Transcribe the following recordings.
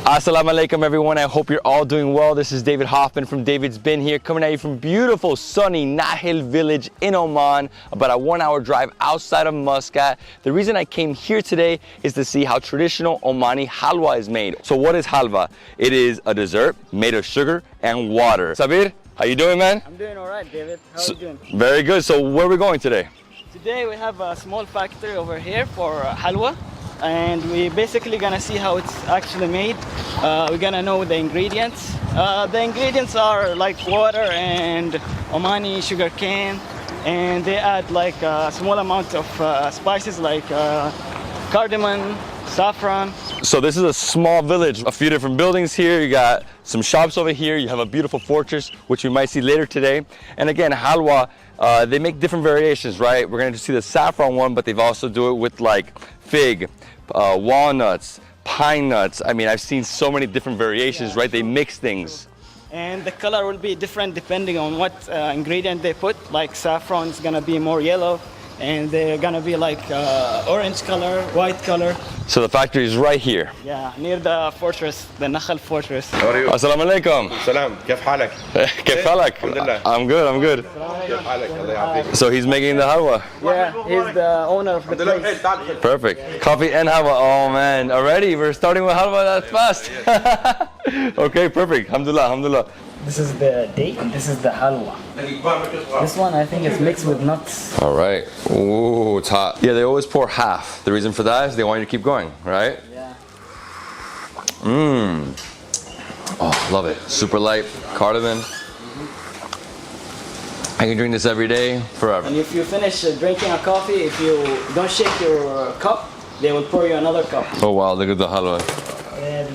Assalamu alaikum everyone, I hope you're all doing well. This is David Hoffman from Davidsbeenhere, coming at you from beautiful sunny Nakhal village in Oman, about a 1-hour drive outside of Muscat. The reason I came here today is to see how traditional Omani Halwa is made. So what is Halwa? It is a dessert made of sugar and water. Sabir, how you doing, man? I'm doing alright, David. How are you doing? Very good. So where are we going today? Today we have a small factory over here for halwa, and we're basically gonna see how it's actually made. We're gonna know the ingredients. The ingredients are like water and Omani sugarcane, and they add like a small amount of spices like cardamom, saffron. So this is a small village, a few different buildings here. You got some shops over here. You have a beautiful fortress, which we might see later today. And again, halwa, they make different variations, right? We're gonna see the saffron one, but they've also do it with like fig, walnuts, pine nuts. I mean, I've seen so many different variations, right? They mix things. And the color will be different depending on what ingredient they put. Like saffron is gonna be more yellow, and they're gonna be like orange color, white color. So the factory is right here. Yeah, near the fortress, the Nakhal fortress. How are you? Assalamu alaikum. Salam. كيف حالك؟ كيف حالك? Alhamdulillah. I'm good, I'm good. كيف حالك؟ الله يعافيك. So he's making the halwa. Yeah, he's the owner of the place. Perfect. Coffee and halwa. Oh man, already we're starting with halwa that fast. Okay, perfect. Alhamdulillah, alhamdulillah. This is the date, and this is the halwa. This one I think is mixed with nuts. All right. Ooh, it's hot. Yeah, they always pour half. The reason for that is they want you to keep going, right? Yeah. Mmm. Oh, love it. Super light, cardamom. I can drink this every day, forever. And if you finish drinking a coffee, if you don't shake your cup, they will pour you another cup. Oh wow, look at the halwa.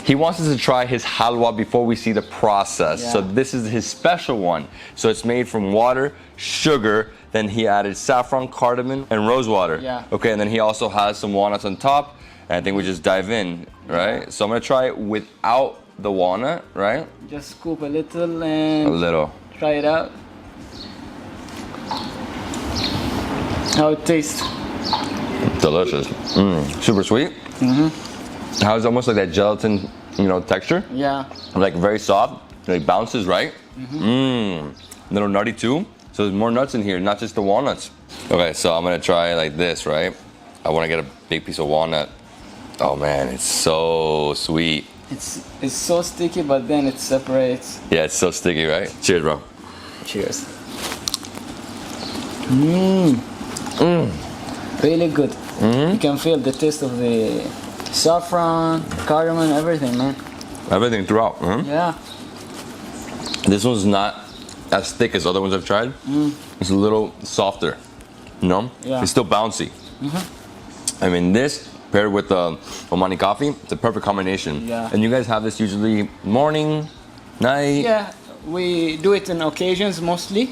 He wants us to try his halwa before we see the process. Yeah. So this is his special one. So it's made from water, sugar, then he added saffron, cardamom, and rose water. Yeah. Okay, and then he also has some walnuts on top. And I think we just dive in, right? Yeah. So I'm gonna try it without the walnut, right? Just scoop a little A and little. try it out. How it tastes. Delicious. Super sweet. How it's almost like that gelatin, texture. Yeah. Like very soft, like bounces, right? Little nutty too. So there's more nuts in here, not just the walnuts. Okay, so I'm gonna try it like this, right? I wanna get a big piece of walnut. Oh man, it's so sweet. It's so sticky, but then it separates. Yeah, it's so sticky, right? Cheers, bro. Cheers. Really good. You can feel the taste of the saffron, cardamom, everything, man. Everything throughout. Yeah. This one's not as thick as other ones I've tried. It's a little softer, Yeah. It's still bouncy. I mean, this paired with the Omani coffee, it's a perfect combination. Yeah. And you guys have this usually morning, night? Yeah, we do it in occasions mostly,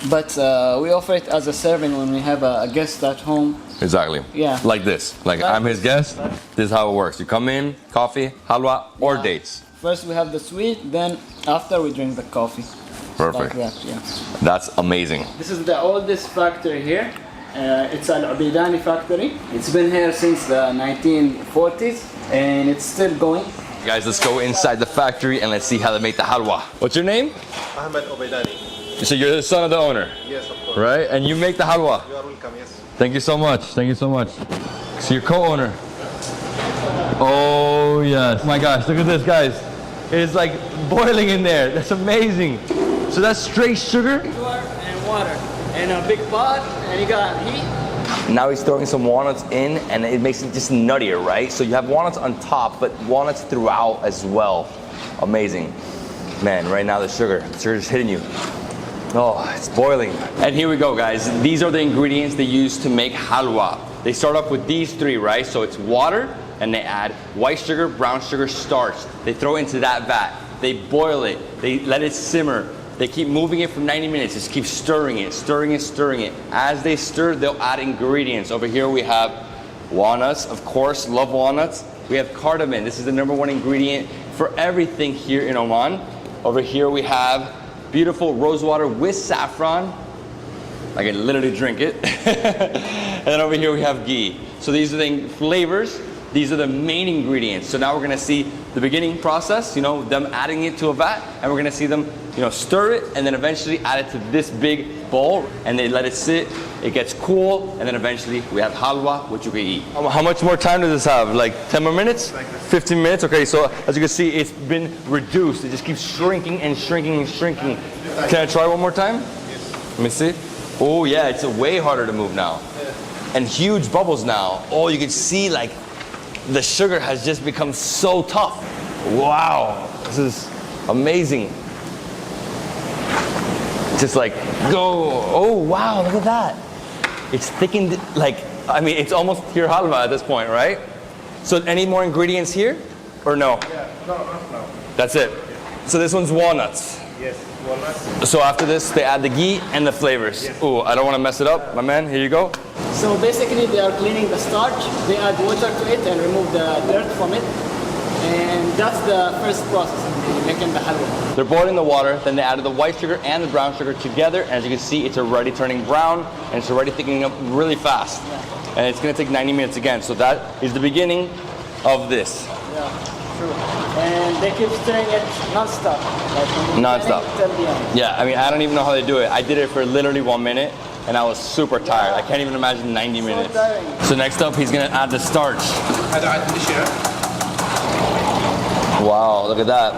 but we offer it as a serving when we have a guest at home. Exactly. Yeah. Like this. Like I'm his guest. This is how it works. You come in, coffee, halwa, or Yeah. dates. First we have the sweet, then after we drink the coffee. Perfect. Like that, yeah. That's amazing. This is the oldest factory here. It's Al Abidani factory. It's been here since the 1940s, and it's still going. Guys, let's go inside the factory and let's see how they make the halwa. What's your name? Ahmed Obeidani. So you're the son of the owner, Yes, of course. right? And you make the halwa. You are welcome, yes. Thank you so much. Thank you so much. So you're co-owner. Oh yes. Oh my gosh, look at this, guys. It's like boiling in there. That's amazing. So that's straight sugar? Sugar and water in a big pot, and you got heat. Now he's throwing some walnuts in and it makes it just nuttier, right? So you have walnuts on top, but walnuts throughout as well. Amazing. Man, right now the sugar's hitting you. Oh, it's boiling. And here we go, guys. These are the ingredients they use to make halwa. They start off with these three, right? So it's water, and they add white sugar, brown sugar, starch. They throw it into that vat. They boil it. They let it simmer. They keep moving it for 90 minutes. Just keep stirring it, stirring it, stirring it. As they stir, they'll add ingredients. Over here we have walnuts, of course, love walnuts. We have cardamom. This is the #1 ingredient for everything here in Oman. Over here we have beautiful rose water with saffron. I can literally drink it. And then over here we have ghee. So these are the flavors. These are the main ingredients. So now we're gonna see the beginning process, you know, them adding it to a vat, and we're gonna see them, you know, stir it, and then eventually add it to this big bowl, and they let it sit, it gets cool, and then eventually we have halwa, which you can eat. How much more time does this have? Like 10 more minutes? 15 minutes? Okay, so as you can see, it's been reduced. It just keeps shrinking and shrinking and shrinking. Can I try one more time? Let me see. Oh yeah, it's way harder to move now. And huge bubbles now. Oh, you can see like the sugar has just become so tough. Wow, this is amazing. Just like go. Oh wow, look at that. It's thickened, like, I mean, it's almost pure halwa at this point, right? So any more ingredients here or no? Yeah, no. That's it. So this one's walnuts. Yes, walnuts. So after this, they add the ghee and the flavors. Yes. Ooh, I don't want to mess it up. My man, here you go. So basically they are cleaning the starch, they add water to it and remove the dirt from it. And that's the first process in making the halwa. They're boiling the water, then they added the white sugar and the brown sugar together. And as you can see, it's already turning brown and it's already thickening up really fast. Yeah. And it's gonna take 90 minutes again. So that is the beginning of this. Yeah, true. And they keep stirring it non-stop. Like from the Non-stop. beginning till the end. Yeah, I mean, I don't even know how they do it. I did it for literally 1 minute and I was super tired. I can't even imagine 90 minutes. tiring. So next up, he's gonna add the starch. Wow, look at that.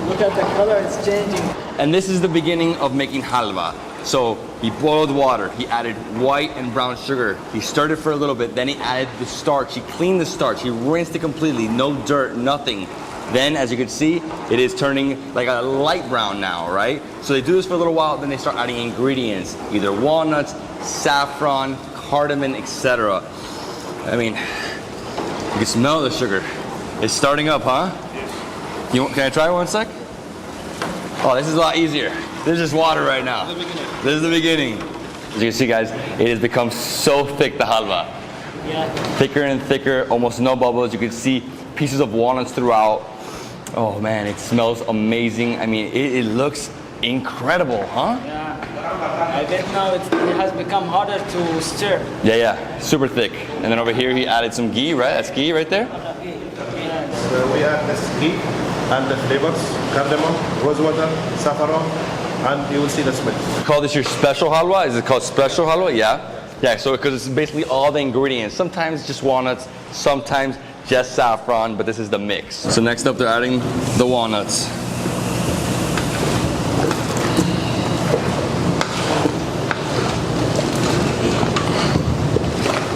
Look at the color, it's changing. And this is the beginning of making halwa. So he boiled water, he added white and brown sugar, he stirred it for a little bit, then he added the starch, he cleaned the starch, he rinsed it completely, no dirt, nothing. Then, as you can see, it is turning like a light brown now, right? So they do this for a little while, then they start adding ingredients, either walnuts, saffron, cardamom, etc. I mean, you can smell the sugar. It's starting up, huh? Can I try one sec? Oh, this is a lot easier. This is just water right now. This is the beginning. As you can see, guys, it has become so thick, the halwa. Yeah. Thicker and thicker, almost no bubbles. You can see pieces of walnuts throughout. Oh man, it smells amazing. I mean, it looks incredible, huh? Yeah. I bet now it has become harder to stir. Yeah, super thick. And then over here, he added some ghee, right? That's ghee right there. So we add this ghee and the flavors, cardamom, rose water, saffron, and you will see the smell. You call this your special halwa? Is it called special halwa? Yeah. Yeah, so because it's basically all the ingredients. Sometimes just walnuts, sometimes just saffron, but this is the mix. So next up, they're adding the walnuts.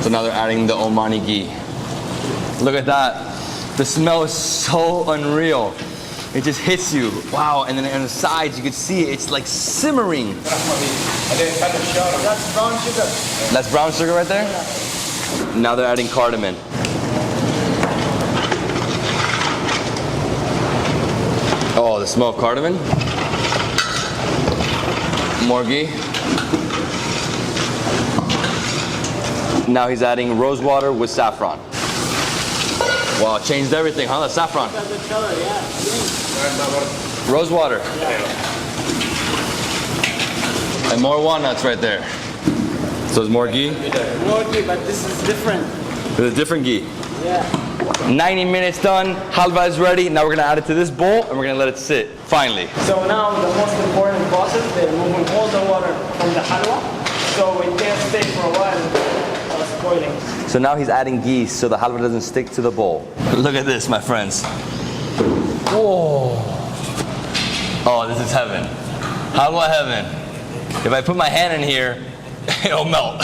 So now they're adding the Omani ghee. Look at that. The smell is so unreal. It just hits you. Wow, and then on the sides, you can see it's like simmering. That's brown sugar. That's brown sugar right there? Now they're adding cardamom. Oh, the smell of cardamom. More ghee. Now he's adding rose water with saffron. Wow, it changed everything, huh? The saffron. Look at the color, yeah. Rose water. And more walnuts right there. So there's more ghee. More ghee, but this is different. There's a different ghee. Yeah. 90 minutes done. Halwa is ready. Now we're gonna add it to this bowl and we're gonna let it sit. Finally. So now the most important process, they're removing all the water from the halwa, so it can't stay for a while spoiling. So now he's adding ghee so the halwa doesn't stick to the bowl. Look at this, my friends. Whoa. Oh, this is heaven. Halwa heaven. If I put my hand in here, it'll melt.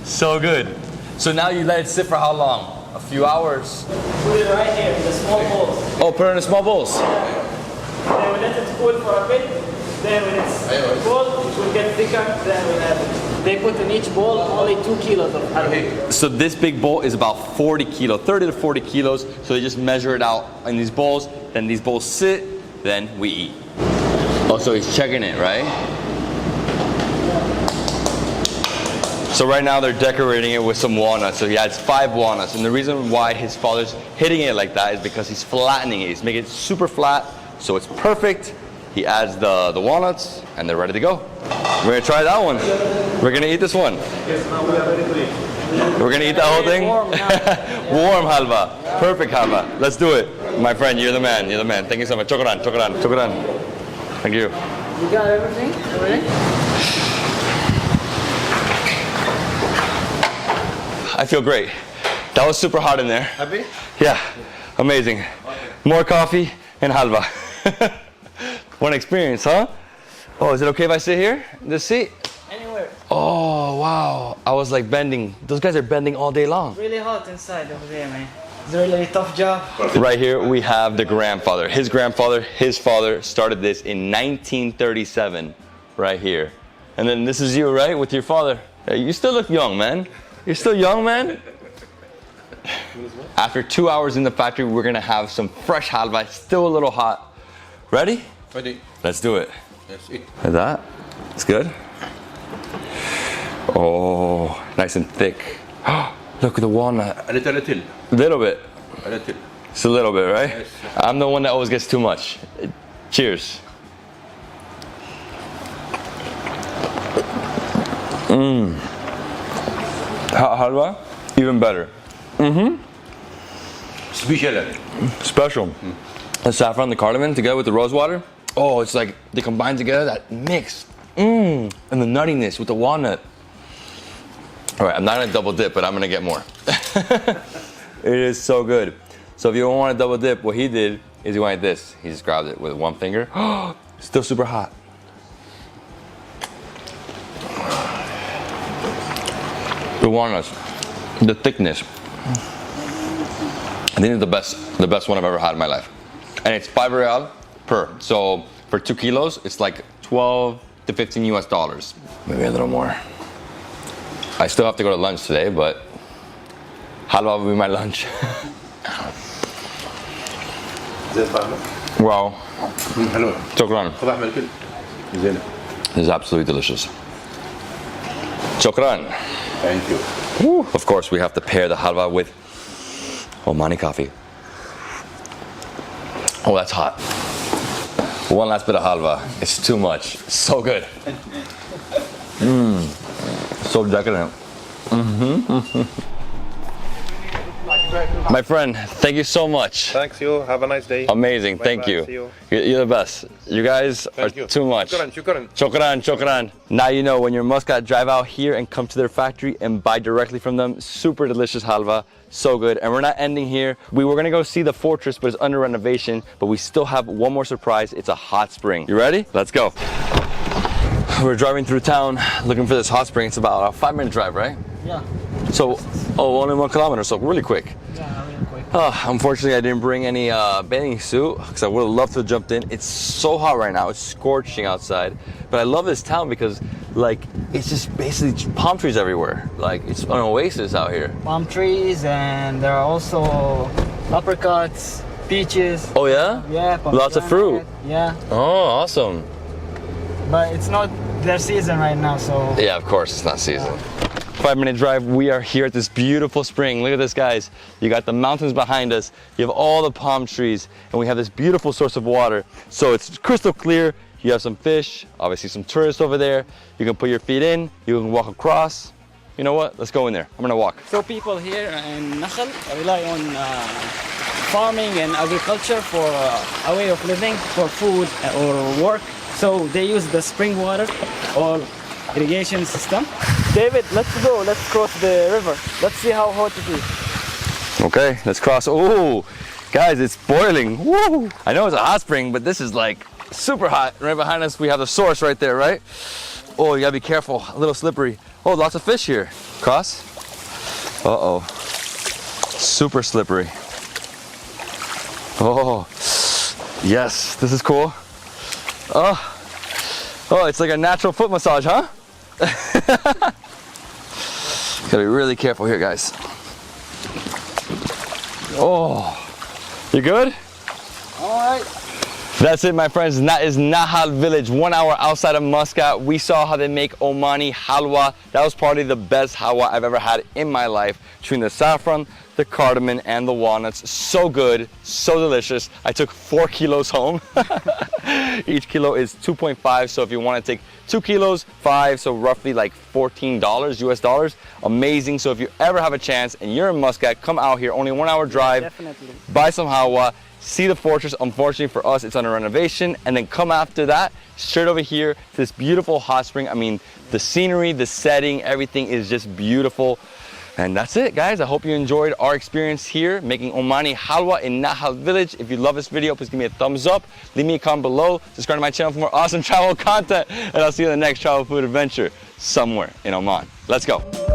So good. So now you let it sit for how long? A few hours. Put it right here in the small bowls. Oh, put it in the small bowls. Then we let it cool for a bit. Then when it's cold, it will get thicker. Then we'll add it. They put in each bowl only 2 kilos of halwa. So this big bowl is about 40 kilos, 30 to 40 kilos. So they just measure it out in these bowls. Then these bowls sit, then we eat. Oh, so he's checking it, right? So right now they're decorating it with some walnuts. So he adds 5 walnuts. And the reason why his father's hitting it like that is because he's flattening it. He's making it super flat, so it's perfect. He adds the walnuts, and they're ready to go. We're gonna try that one. We're gonna eat this one. Yes, now we are ready to eat. We're gonna eat that whole thing? Warm now. Warm halwa. Perfect halwa. Let's do it. My friend, you're the man. You're the man. Thank you so much. Chokran, chokran, chokran. Thank you. You got everything? Ready? I feel great. That was super hot in there. Happy? Yeah, amazing. More coffee and halwa. What an experience, huh? Oh, is it okay if I sit here in this seat? Anywhere. Oh, wow. I was like bending. Those guys are bending all day long. Really hot inside over there, man. It's a really tough job. Right here, we have the grandfather. His grandfather, his father started this in 1937, right here. And then this is you, right, with your father. Hey, you still look young, man. You're still young, man. After 2 hours in the factory, we're gonna have some fresh halwa, still a little hot. Ready? Ready. Let's do it. Yes, eat. Like that. It's good. Oh, nice and thick. Look at the walnut. A little. Little bit. A little. Just a little bit, right? Yes. I'm the one that always gets too much. Cheers. Halwa, even better. Special. The saffron, the cardamom together with the rose water. Oh, it's like they combine together, that mix. And the nuttiness with the walnut. All right, I'm not gonna double dip, but I'm gonna get more. It is so good. So if you don't want to double dip, what he did is he went like this. He just grabbed it with one finger. Still super hot. The walnuts, the thickness. I think it's the best one I've ever had in my life. And it's 5 real per. So for 2 kilos, it's like 12 to 15 US dollars. Maybe a little more. I still have to go to lunch today, but halwa will be my lunch. Wow. حلو. Chokran. خذ احمر الكل. زين. This is absolutely delicious. Chokran. Thank you. Woo. Of course, we have to pair the halwa with Omani coffee. Oh, that's hot. One last bit of halwa. It's too much. So good. So decadent. My friend, thank you so much. Thanks you. Have a nice day. Amazing, thank Bye-bye. you. See you. You're the best. You guys are Thank you. too much. Shukran. Chokran, chokran. Now you know when you're in Muscat, drive out here and come to their factory and buy directly from them. Super delicious halwa, so good. And we're not ending here. We were gonna go see the fortress, but it's under renovation. But we still have one more surprise. It's a hot spring. You ready? Let's go. We're driving through town looking for this hot spring. It's about a 5-minute drive, right? Yeah. So, only 1 kilometer, so really quick. Yeah, really quick. Unfortunately, I didn't bring any bathing suit because I would have loved to have jumped in. It's so hot right now. It's scorching outside. But I love this town because, like, it's just basically palm trees everywhere. Like, it's an oasis out here. Palm trees, and there are also apricots, peaches. Oh, yeah? Yeah. Lots of fruit. pomegranate, Yeah. Oh, awesome. But it's not their season right now, so. Yeah, of course, it's not season. 5-minute drive, we are here at this beautiful spring. Look at this, guys. You got the mountains behind us. You have all the palm trees, and we have this beautiful source of water. So it's crystal clear. You have some fish, obviously some tourists over there. You can put your feet in, you can walk across. You know what? Let's go in there. I'm gonna walk. So people here in Nakhal rely on farming and agriculture for a way of living, for food or work. So they use the spring water or irrigation system. David, let's go. Let's cross the river. Let's see how hot it is. Okay, let's cross. Oh, guys, it's boiling. Woo! I know it's a hot spring, but this is like super hot. Right behind us, we have the source right there, right? Oh, you gotta be careful. A little slippery. Oh, lots of fish here. Cross. Uh-oh. Super slippery. Oh, yes, this is cool. Oh, it's like a natural foot massage, huh? Gotta be really careful here, guys. Oh, you good? All right. That's it, my friends. And that is Nakhal village, 1 hour outside of Muscat. We saw how they make Omani halwa. That was probably the best halwa I've ever had in my life. Between the saffron, the cardamom and the walnuts. So good, so delicious. I took 4 kilos home. Each kilo is 2.5, so if you want to take 2 kilos, 5, so roughly like $14 US dollars. Amazing. So if you ever have a chance and you're in Muscat, come out here, only 1 hour drive. Yeah, definitely. Buy some halwa, see the fortress. Unfortunately for us, it's under renovation, and then come after that straight over here to this beautiful hot spring. I mean, the scenery, the setting, everything is just beautiful. And that's it, guys. I hope you enjoyed our experience here making Omani Halwa in Nakhal village. If you love this video, please give me a thumbs up. Leave me a comment below. Subscribe to my channel for more awesome travel content. And I'll see you in the next travel food adventure somewhere in Oman. Let's go.